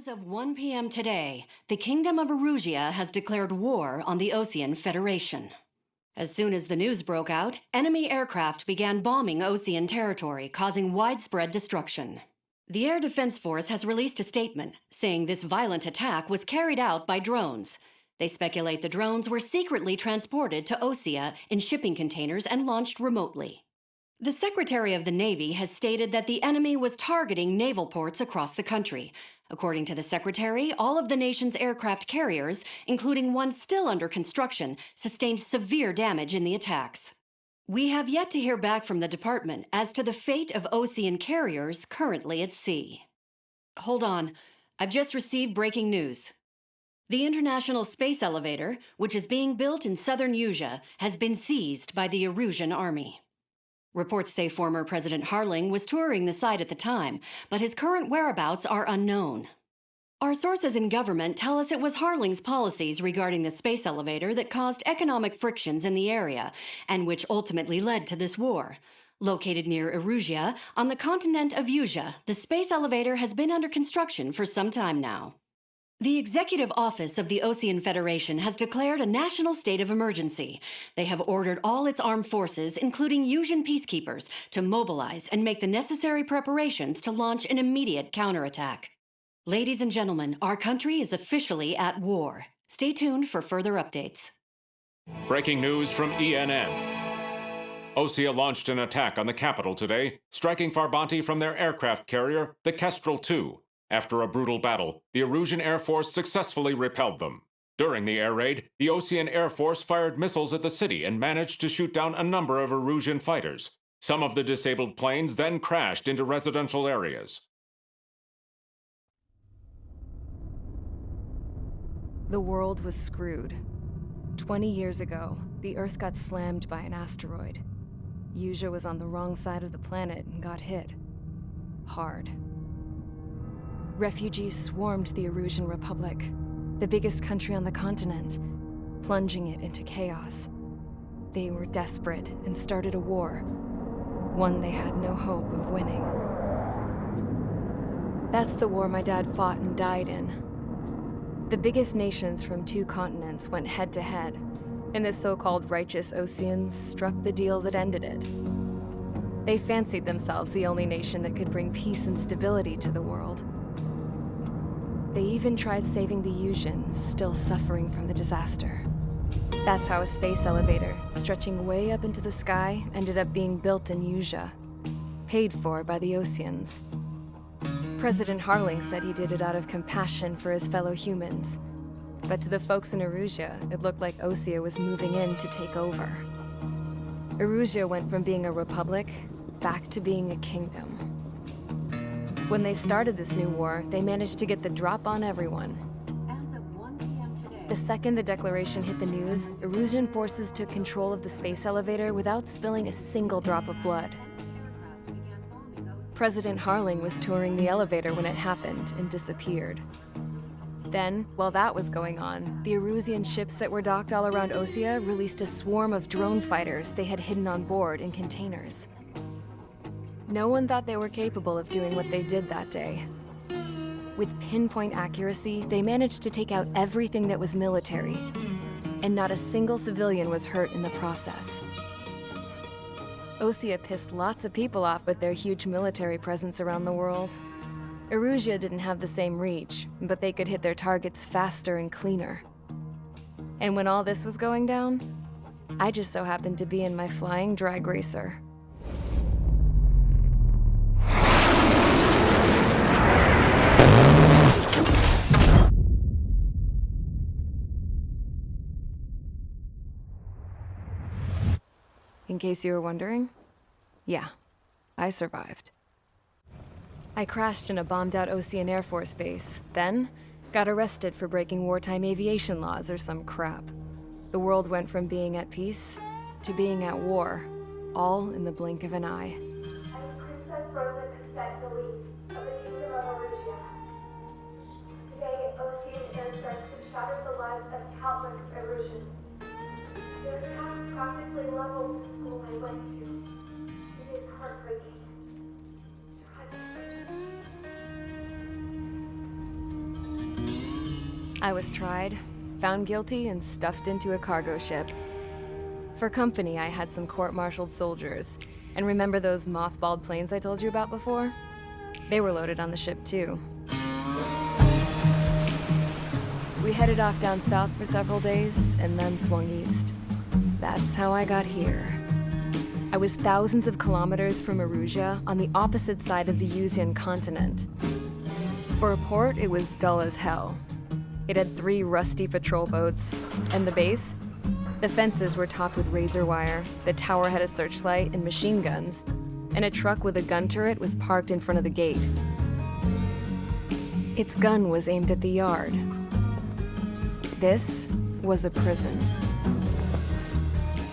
As of 1 p.m. today, the Kingdom of Erusia has declared war on the Osean Federation. As soon as the news broke out, enemy aircraft began bombing Osean territory, causing widespread destruction. The Air Defense Force has released a statement saying this violent attack was carried out by drones. They speculate the drones were secretly transported to Osea in shipping containers and launched remotely. The Secretary of the Navy has stated that the enemy was targeting naval ports across the country. According to the Secretary, all of the nation's aircraft carriers, including one still under construction, sustained severe damage in the attacks. We have yet to hear back from the department as to the fate of Osean carriers currently at sea. Hold on, I've just received breaking news. The International Space Elevator, which is being built in southern Erusia, has been seized by the Erusian army. Reports say former President Harling was touring the site at the time, but his current whereabouts are unknown. Our sources in government tell us it was Harling's policies regarding the space elevator that caused economic frictions in the area, and which ultimately led to this war. Located near Erusia, on the continent of Erusia, the space elevator has been under construction for some time now. The Executive Office of the Osean Federation has declared a national state of emergency. They have ordered all its armed forces, including Erusian peacekeepers, to mobilize and make the necessary preparations to launch an immediate counterattack. Ladies and gentlemen, our country is officially at war. Stay tuned for further updates. Breaking news from ENN. Osea launched an attack on the capital today, striking Farbanti from their aircraft carrier, the Kestrel II. After a brutal battle, the Erusian Air Force successfully repelled them. During the air raid, the Osean Air Force fired missiles at the city and managed to shoot down a number of Erusian fighters. Some of the disabled planes then crashed into residential areas. The world was screwed. 20 years ago, the Earth got slammed by an asteroid. Erusia was on the wrong side of the planet and got hit. Hard. Refugees swarmed the Erusian Republic, the biggest country on the continent, plunging it into chaos. They were desperate and started a war, one they had no hope of winning. That's the war my dad fought and died in. The biggest nations from 2 continents went head-to-head, and the so-called righteous Oseans struck the deal that ended it. They fancied themselves the only nation that could bring peace and stability to the world. They even tried saving the Erusians, still suffering from the disaster. That's how a space elevator, stretching way up into the sky, ended up being built in Erusia, paid for by the Oseans. President Harling said he did it out of compassion for his fellow humans. But to the folks in Erusia, it looked like Osea was moving in to take over. Erusia went from being a republic back to being a kingdom. When they started this new war, they managed to get the drop on everyone. As of 1 p.m. today, The second the declaration hit the news, Erusian forces took control of the space elevator without spilling a single drop of blood. President Harling was touring the elevator when it happened and disappeared. Then, while that was going on, the Erusian ships that were docked all around Osea released a swarm of drone fighters they had hidden on board in containers. No one thought they were capable of doing what they did that day. With pinpoint accuracy, they managed to take out everything that was military, and not a single civilian was hurt in the process. Osea pissed lots of people off with their huge military presence around the world. Erusia didn't have the same reach, but they could hit their targets faster and cleaner. And when all this was going down, I just so happened to be in my flying drag racer. In case you were wondering, yeah, I survived. I crashed in a bombed-out Osean Air Force base, then got arrested for breaking wartime aviation laws or some crap. The world went from being at peace to being at war, all in the blink of an eye. I'm Princess Rosa Cassette Delise of the Kingdom of Erusia. Today, Osean airstrikes have shattered the lives of countless Erusians. Their attacks practically leveled the school I went to. It is heartbreaking. Tragic. I was tried, found guilty, and stuffed into a cargo ship. For company, I had some court-martialed soldiers. And remember those mothballed planes I told you about before? They were loaded on the ship too. We headed off down south for several days, and then swung east. That's how I got here. I was thousands of kilometers from Erusia, on the opposite side of the Yuzian continent. For a port, it was dull as hell. It had 3 rusty patrol boats, and the base? The fences were topped with razor wire, the tower had a searchlight and machine guns, and a truck with a gun turret was parked in front of the gate. Its gun was aimed at the yard. This was a prison.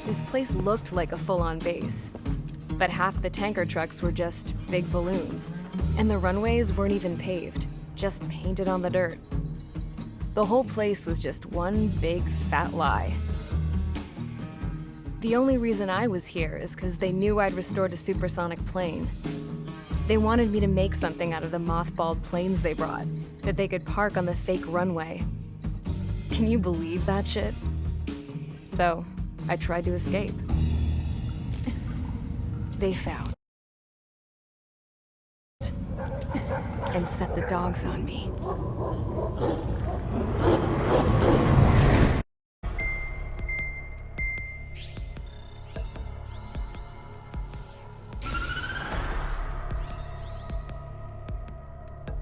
This place looked like a full-on base, but half the tanker trucks were just big balloons, and the runways weren't even paved, just painted on the dirt. The whole place was just one big fat lie. The only reason I was here is because they knew I'd restored a supersonic plane. They wanted me to make something out of the mothballed planes they brought, that they could park on the fake runway. Can you believe that shit? So, I tried to escape. They found and set the dogs on me.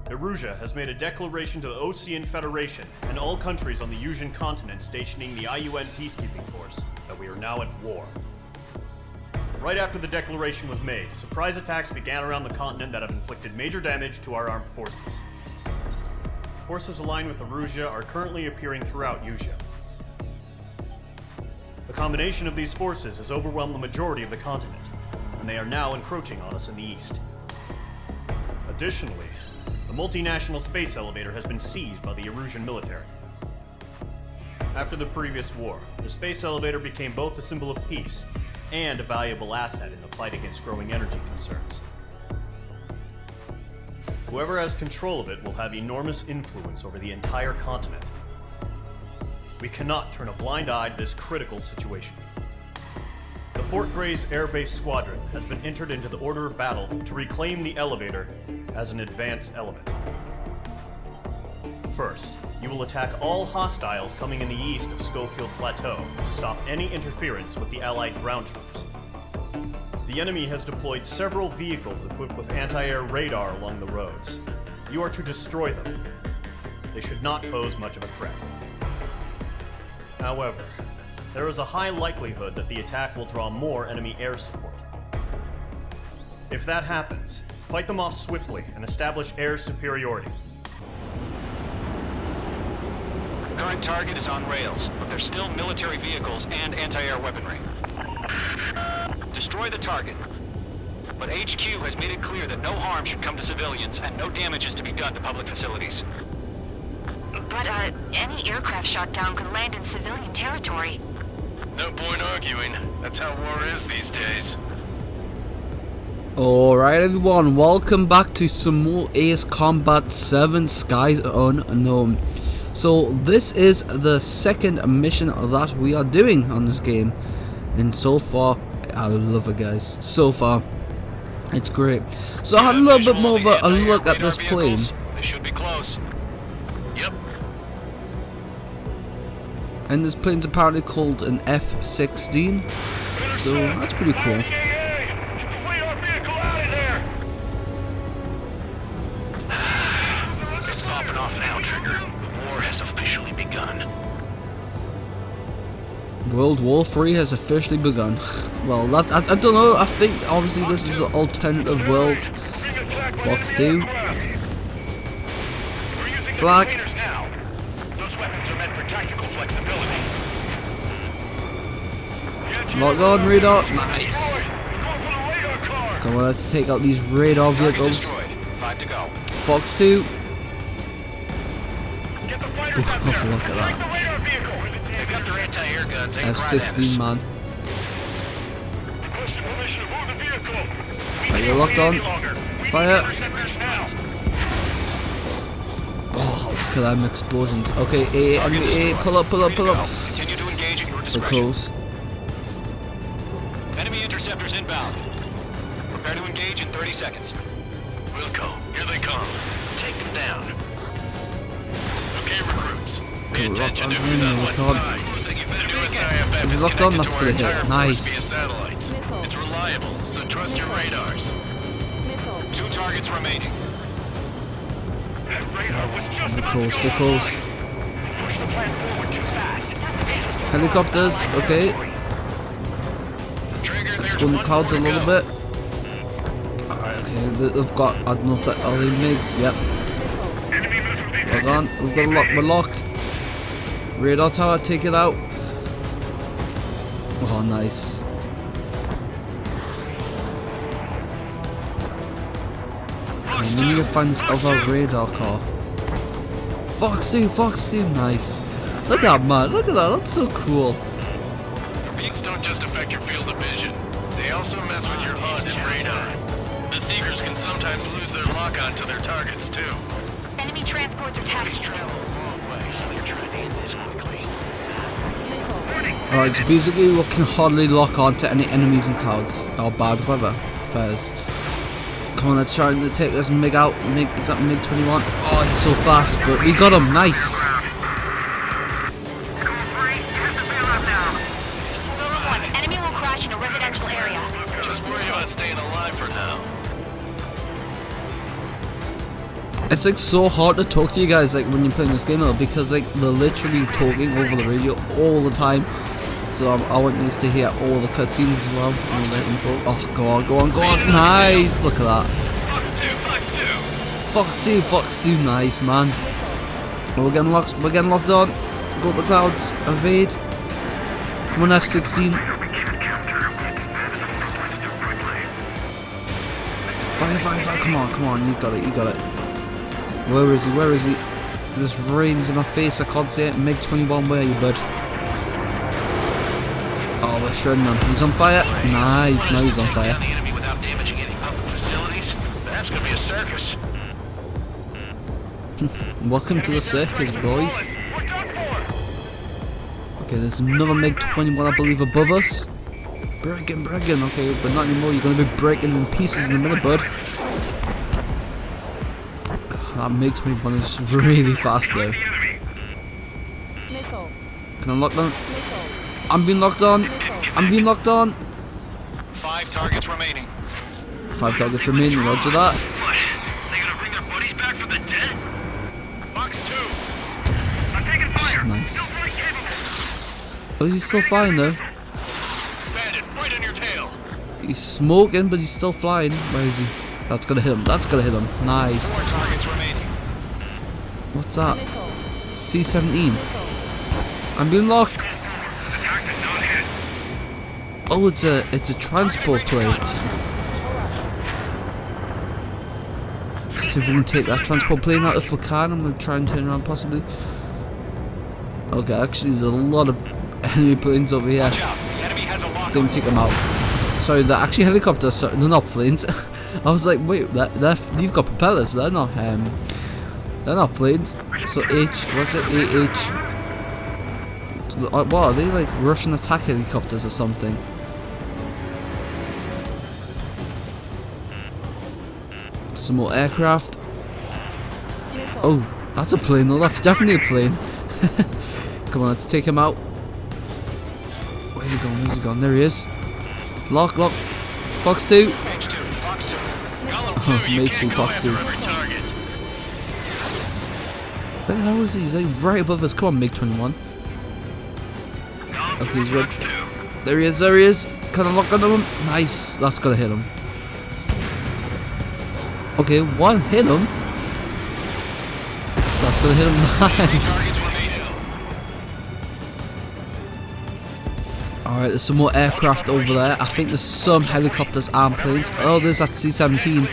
Erusia has made a declaration to the Osean Federation and all countries on the Yuzian continent stationing the IUN peacekeeping force that we are now at war. Right after the declaration was made, surprise attacks began around the continent that have inflicted major damage to our armed forces. Forces aligned with Erusia are currently appearing throughout Yusia. The combination of these forces has overwhelmed the majority of the continent, and they are now encroaching on us in the east. Additionally, the multinational space elevator has been seized by the Erusian military. After the previous war, the space elevator became both a symbol of peace and a valuable asset in the fight against growing energy concerns. Whoever has control of it will have enormous influence over the entire continent. We cannot turn a blind eye to this critical situation. The Fort Gray's Air Base Squadron has been entered into the order of battle to reclaim the elevator as an advance element. First, you will attack all hostiles coming in the east of Schofield Plateau to stop any interference with the Allied ground troops. The enemy has deployed several vehicles equipped with anti-air radar along the roads. You are to destroy them. They should not pose much of a threat. However, there is a high likelihood that the attack will draw more enemy air support. If that happens, fight them off swiftly and establish air superiority. Current target is on rails, but there's still military vehicles and anti-air weaponry. Destroy the target. But HQ has made it clear that no harm should come to civilians and no damage is to be done to public facilities. But, any aircraft shot down could land in civilian territory. No point arguing. That's how war is these days. Alright everyone, welcome back to some more Ace Combat 7 Skies Unknown. So this is the second mission that we are doing on this game, and so far, I love it guys, so far, it's great. So I had a little bit more of a look at this plane. They should be close. Yep. And this plane's apparently called an F-16, so that's pretty cool. It's popping off now, Trigger. The war has officially begun. World War III has officially begun. Well, that I don't know. I think obviously this is an alternative world. Fox 2. Flag. Lock on radar. Nice. Come on, let's take out these radar vehicles. 5 to go. Fox 2. Look at that. They've got their anti-air guns. F-16 man. Are you locked on? Fire. Oh, look at them explosions. Okay, enemy A, pull up, pull up, pull up. Continue to engage at your So discretion. close. Enemy interceptors inbound. Prepare to engage in 30 seconds. Wilco, here they come. Take them down. Okay, recruits. Pay Cool, attention to lock who's on on him, what lock on. side. The newest IFF Is it is locked on? connected That's to gonna our hit. entire Nice. force via satellites. It's reliable, so trust your radars. 2 targets remaining. We're close, we're close. Helicopters, okay. Trigger, Let's there's go in the one clouds a more to little go. bit. Alright, okay, they've got, I don't know if that, are they MiGs? Yep. Log on, we've got a lock, we're locked. Radar tower, take it out. Oh, nice. Okay, we need to find this other radar car. Fox 2, nice. Look at that, man, look at that, that's so cool. Beats don't just affect your field of vision. They also mess with your HUD and radar. The Seekers can sometimes lose their lock-on to their targets, too. Enemy transports are taxiing. Alright, so basically we can hardly lock on to any enemies in clouds. Or bad weather affairs. Come on, let's try and take this MiG out. MiG, is that MiG 21? Oh, he's so fast, but we got him, nice. Silver 1, enemy will crash in a residential area. Just worry about staying alive for now. It's like so hard to talk to you guys like when you're playing this game out because like they're literally talking over the radio all the time. So I want you to hear all the cutscenes as well. All the info. Oh, go on, go on, go on. Nice. Look at that. Fox 2, nice, man. Oh, we're getting locked on. Go to the clouds. Evade. Come on, F-16. Fire. Come on. You got it. Where is he? There's rains in my face, I can't see it. MiG-21, where are you, bud? Oh, we're shredding him. He's on fire. Nice, now he's on fire. The enemy without damaging any public facilities? That's gonna be a circus. Welcome to the circus, boys. Okay, there's another MiG-21, I believe, above us. Bragging. Okay, but not anymore. You're gonna be breaking in pieces in a minute, bud. That MiG-21 is really fast though. Can I lock down? I'm being locked on. 5 targets remaining. 5 targets remaining, roger that. They gonna bring their buddies back from the dead? Box 2. I'm taking fire. Nice. Oh, is he still flying though? Bandit, right on your tail. He's smoking, but he's still flying. Where is he? That's gonna hit him. Nice. 4 targets remaining. What's that? C-17. I'm being locked. Oh, it's a transport plane. See if we can take that transport plane out if we can. I'm gonna try and turn around possibly. Okay, actually there's a lot of enemy planes over here. Watch out. Enemy has a lock. Don't take them out. Sorry, they're actually helicopters. So they're not planes. I was like, wait, you've got propellers. They're not planes. So what's it? AH. What are they, like Russian attack helicopters or something? Some more aircraft. Oh, that's a plane though. That's definitely a plane. Come on, let's take him out. Where's he going? There he is. Lock. Fox 2. H2, Fox 2. Oh, MiG-2, Fox 2. Where the hell is he? He's like right above us. Come on, MiG-21. Okay, he's red. There he is. Can I lock onto him? Nice. That's gonna hit him. Okay, one hit him. That's gonna hit him. Nice. Alright, there's some more aircraft over there. I think there's some helicopters and planes. Oh, there's that C-17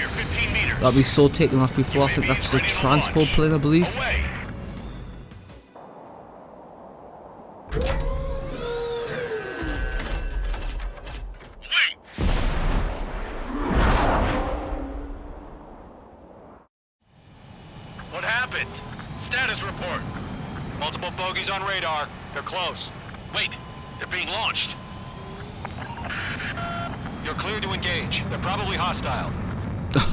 that we saw taken off before. I think that's the transport plane, I believe. What happened? status report. Multiple bogeys on radar. They're close. Wait, they're being launched. You're cleared to engage. They're probably hostile.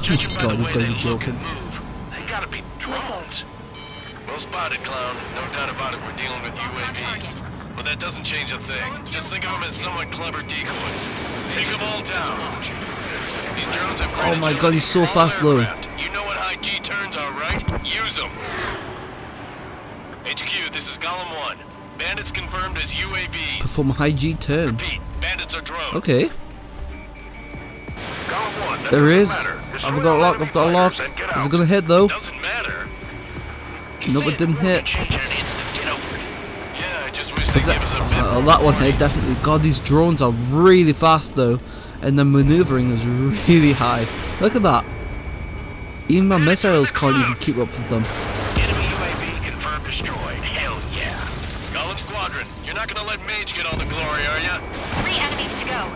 Judging by God, the you've way got to they be look joking. and move, they gotta be drones. Well spotted, clown. No doubt about it, we're dealing with UAVs. But that doesn't change a thing. Just think of them as somewhat clever decoys. Take them all down. These drones have Oh my God, he's so fast though. You know what high G turns are, right? Use them. HQ, this is Golem 1. Bandits confirmed as UAVs. Perform a high G turn. Repeat, bandits are drones. Okay. Golem 1, that There doesn't is. matter. I've got a lock. I've got a lock. Is it gonna hit though? Doesn't matter. Nope, it didn't hit. Yeah, I just wish Is they'd it? give us a bit Oh, more that one warning. hit definitely. God, these drones are really fast though, and the maneuvering is really high. Look at that. Even my missiles can't even keep up with them. Enemy UAV confirmed destroyed. Hell yeah. Golem Squadron, you're not gonna let Mage get all the glory, are ya? 3 enemies to go.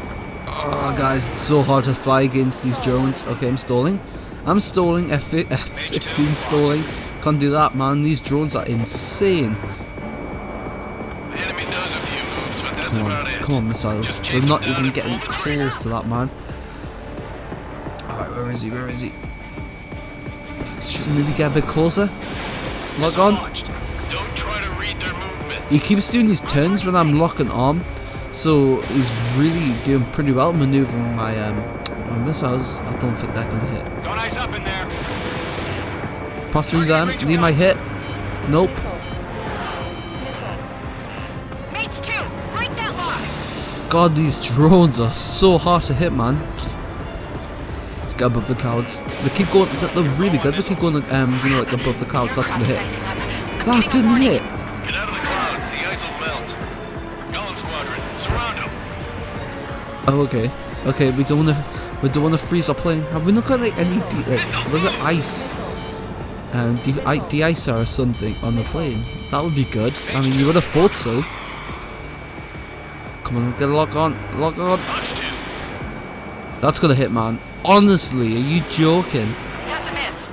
Oh, guys, it's so hard to fly against these drones. Okay, I'm stalling. I'm stalling. F16 stalling. Can't do that, man. These drones are insane. The enemy does a few moves, but that's Come about on, it. come on, missiles. Just chase They're him not down even and getting pull the trigger. close to that, man. Alright, where is he? Where is he? Should maybe get a bit closer. Lock on. Launched. Don't try to read their movements. He keeps doing these turns when I'm locking arm, so he's really doing pretty well maneuvering my missiles. I don't think they're gonna hit. Don't ice up in there. Pass through them. Need my hit. Nope. Mates 2, break that lock. God, these drones are so hard to hit, man. Let's get above the clouds. They keep going. They're really good. They keep going, like above the clouds. That's gonna hit. That didn't hit. Get out of the clouds, the ice will melt. Golem Squadron, surround them. Oh, okay. Okay, we don't wanna freeze our plane. Have we not got like any was it ice? De-icer or something on the plane? That would be good. I mean, you would have thought so. Come on, get a lock on. Lock on. Punch 2. That's gonna hit, man. Honestly, are you joking? That's a miss.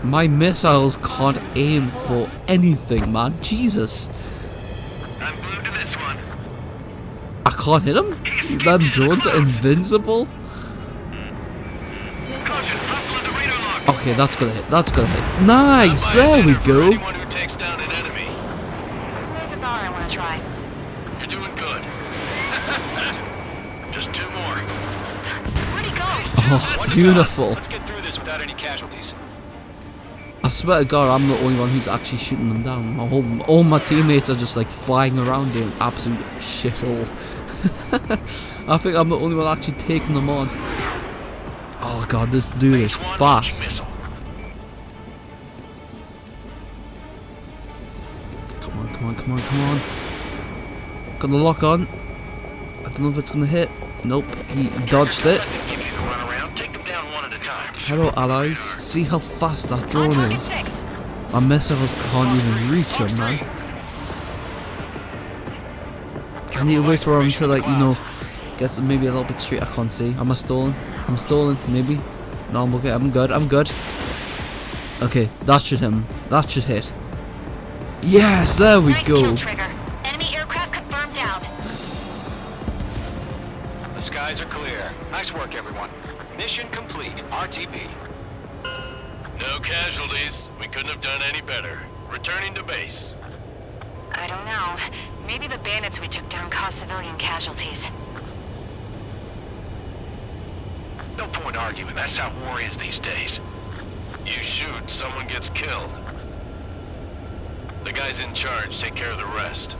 My missiles can't aim for anything, man. Jesus. I'm glued to this one. I can't hit them? Them drones are invincible? Caution, hostile the radar lock. Okay, that's gonna hit. That's gonna hit. Nice, there we go. Anyone who takes down an enemy. There's a bar I want to try. You're doing good. Just 2 more. Where'd he go? Oh, beautiful. Let's get through this without any casualties. I swear to God, I'm the only one who's actually shooting them down. All my teammates are just like flying around doing absolute shithole. I think I'm the only one actually taking them on. Oh God, this dude is Phase 1 fast. missile. Come on, come on, come on, come on. Got the lock on. I don't know if it's gonna hit. Nope, he dodged it. Give you the runaround. Take them down one at a time. Hello, allies. See how fast that On drone target is. 6. Our missiles can't even reach him, man. I need to wait for him to, like, you know, get maybe a little bit straight. I can't see. Am I stolen? I'm stolen, maybe. No, I'm okay. I'm good. I'm good. Okay, that should hit him. That should hit. Yes, there we Nice go. kill, Trigger. Enemy aircraft confirmed down. The skies are clear. Nice work, everyone. Mission complete. RTB. No casualties. We couldn't have done any better. Returning to base. I don't know. Maybe the bandits we took down caused civilian casualties. No point arguing. That's how war is these days. You shoot, someone gets killed. The guys in charge take care of the rest.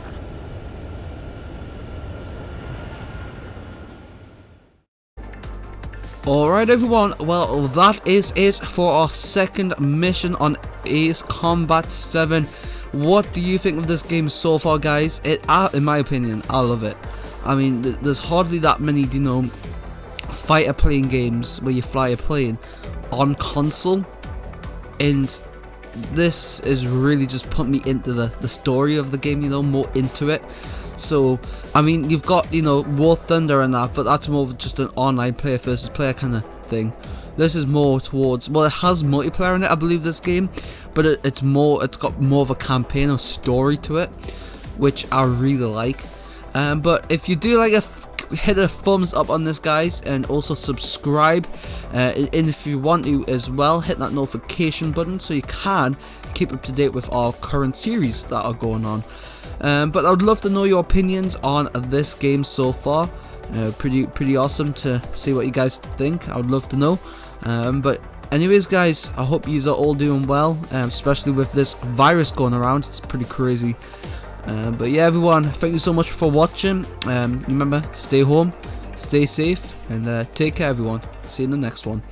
Alright everyone, well that is it for our second mission on Ace Combat 7. What do you think of this game so far, guys? In my opinion, I love it. I mean, there's hardly that many, you know, fighter plane games where you fly a plane on console, and this is really just put me into the story of the game, you know, more into it. So, I mean, you've got, you know, War Thunder and that, but that's more of just an online player versus player kind of thing. This is more towards, well, it has multiplayer in it, I believe, this game, but it's got more of a campaign or story to it, which I really like. But if you do like hit a thumbs up on this, guys, and also subscribe, and if you want to as well, hit that notification button so you can keep up to date with our current series that are going on. But I would love to know your opinions on this game so far. Pretty awesome to see what you guys think. I would love to know. But anyways, guys, I hope you are all doing well, especially with this virus going around. It's pretty crazy. But yeah, everyone, thank you so much for watching. Remember, stay home, stay safe, and take care, everyone. See you in the next one.